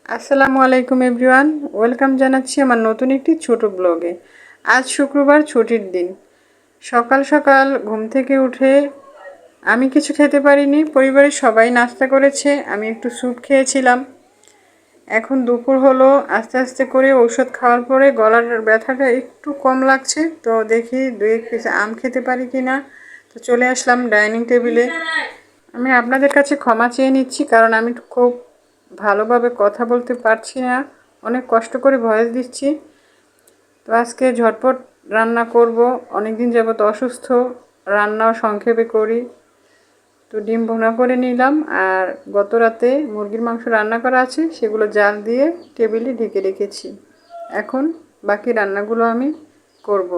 আসসালামু আলাইকুম everyone, welcome জানাচ্ছি আমার নতুন একটি ছোট ব্লগে। আজ শুক্রবার, ছুটির দিন। সকাল সকাল ঘুম থেকে উঠে আমি কিছু খেতে পারিনি, পরিবারের সবাই নাস্তা করেছে, আমি একটু স্যুপ খেয়েছিলাম। এখন দুপুর হলো, আস্তে আস্তে করে ঔষধ খাওয়ার পরে গলার ব্যথাটা একটু কম লাগছে, তো দেখি 2-1 পিস আম খেতে পারি কি না। তো চলে আসলাম ডাইনিং টেবিলে। আমি আপনাদের কাছে ক্ষমা চেয়ে নিচ্ছি, কারণ আমি খুব ভালোভাবে কথা বলতে পারছি না, অনেক কষ্ট করে ভয়েস দিচ্ছি। তো আজকে ঝটপট রান্না করব, অনেক দিন যাবত অসুস্থ, রান্নাও সংক্ষেপে করি। তো ডিম ভুনা করে নিলাম, আর গত রাতে মুরগির মাংস রান্না করা আছে, সেগুলো জাল দিয়ে টেবিলে ঢেকে রেখেছি। এখন বাকি রান্নাগুলো আমি করব।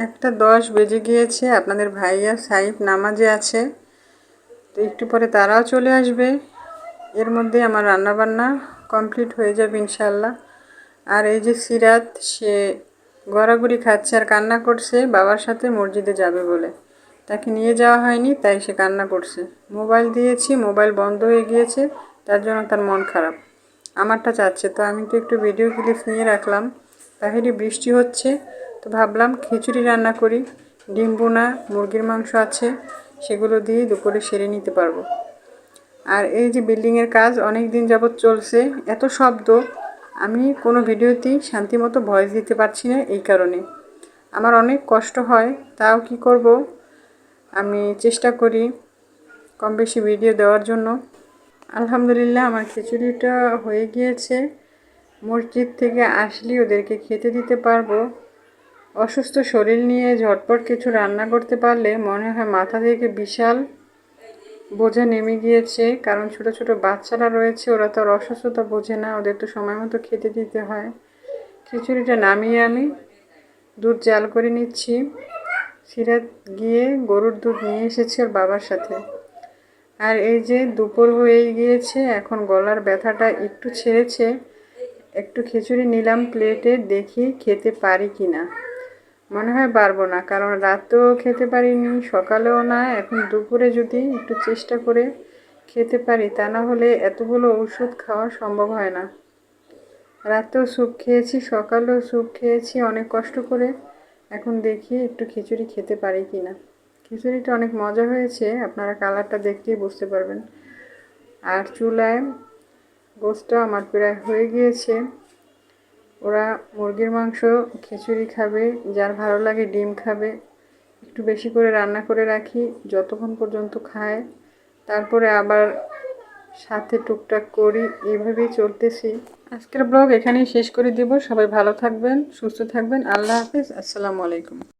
1:10 বেজে গিয়েছে, আপনাদের ভাইয়া সাইফ নামাজে আছে, তো একটু পরে তারাও চলে আসবে। এর মধ্যে আমার রান্নাবান্না কমপ্লিট হয়ে যাবে ইনশাল্লাহ। আর এই যে সিরাত, সে গড়াগড়ি খাচ্ছে আর কান্না করছে বাবার সাথে মসজিদে যাবে বলে। তাকে নিয়ে যাওয়া হয়নি, তাই সে কান্না করছে। মোবাইল দিয়েছি, মোবাইল বন্ধ হয়ে গিয়েছে, তার জন্য তার মন খারাপ, আমারটা চাচ্ছে। তো আমি তো একটু ভিডিও ক্লিপ নিয়ে রাখলাম। বাহিরে বৃষ্টি হচ্ছে, তো ভাবলাম খিচুড়ি রান্না করি। ডিম বোনা, মুরগির মাংস আছে, সেগুলো দিয়ে দুপুরে সেরে নিতে পারবো। আর এই যে বিল্ডিংয়ের কাজ অনেক দিন যাবৎ চলছে, এত শব্দ, আমি কোনো ভিডিওতেই শান্তিমতো ভয়েস দিতে পারছি না। এই কারণে আমার অনেক কষ্ট হয়, তাও কি করব, আমি চেষ্টা করি কম বেশি ভিডিও দেওয়ার জন্য। আলহামদুলিল্লাহ আমার খিচুড়িটা হয়ে গিয়েছে। মসজিদ থেকে আসলেই ওদেরকে খেতে দিতে পারবো। অসুস্থ শরীর নিয়ে ঝটপট কিছু রান্না করতে পারলে মনে হয় মাথা থেকে বিশাল বোঝা নেমে গিয়েছে, কারণ ছোট ছোট বাচ্চারা রয়েছে, ওরা তো আর অসুস্থতা বোঝে না, ওদের তো সময় মতো খেতে দিতে হয়। খিচুড়িটা নামিয়ে আমি দুধ জাল করে নিচ্ছি। সিরাত গিয়ে গরুর দুধ নিয়ে এসেছে ওর বাবার সাথে। আর এই যে দুপুর হয়ে গিয়েছে, এখন গলার ব্যথাটা একটু ছেড়েছে। একটু খিচুড়ি নিলাম প্লেটে, দেখি খেতে পারি কি না। মনে হয় পারবো না, কারণ রাতেও খেতে পারিনি, সকালেও না। এখন দুপুরে যদি একটু চেষ্টা করে খেতে পারি, তা না হলে এতগুলো ওষুধ খাওয়া সম্ভব হয় না। রাতেও স্যুপ খেয়েছি, সকালেও স্যুপ খেয়েছি অনেক কষ্ট করে। এখন দেখি একটু খিচুড়ি খেতে পারি কি না। খিচুড়িটা অনেক মজা হয়েছে, আপনারা কালারটা দেখলেই বুঝতে পারবেন। আর চুলায় গোশটা আমার প্রায় হয়ে গিয়েছে। ওরা মুরগির মাংস খিচুড়ি খাবে, যার ভালো লাগে ডিম খাবে। একটু বেশি করে রান্না করে রাখি, যতক্ষণ পর্যন্ত খায়, তারপরে আবার সাথে টুকটাক করি, এইভাবেই চলতেছি। আজকের ব্লগ এখানেই শেষ করে দিব। সবাই ভালো থাকবেন, সুস্থ থাকবেন। আল্লাহ হাফিজ, আসসালামু আলাইকুম।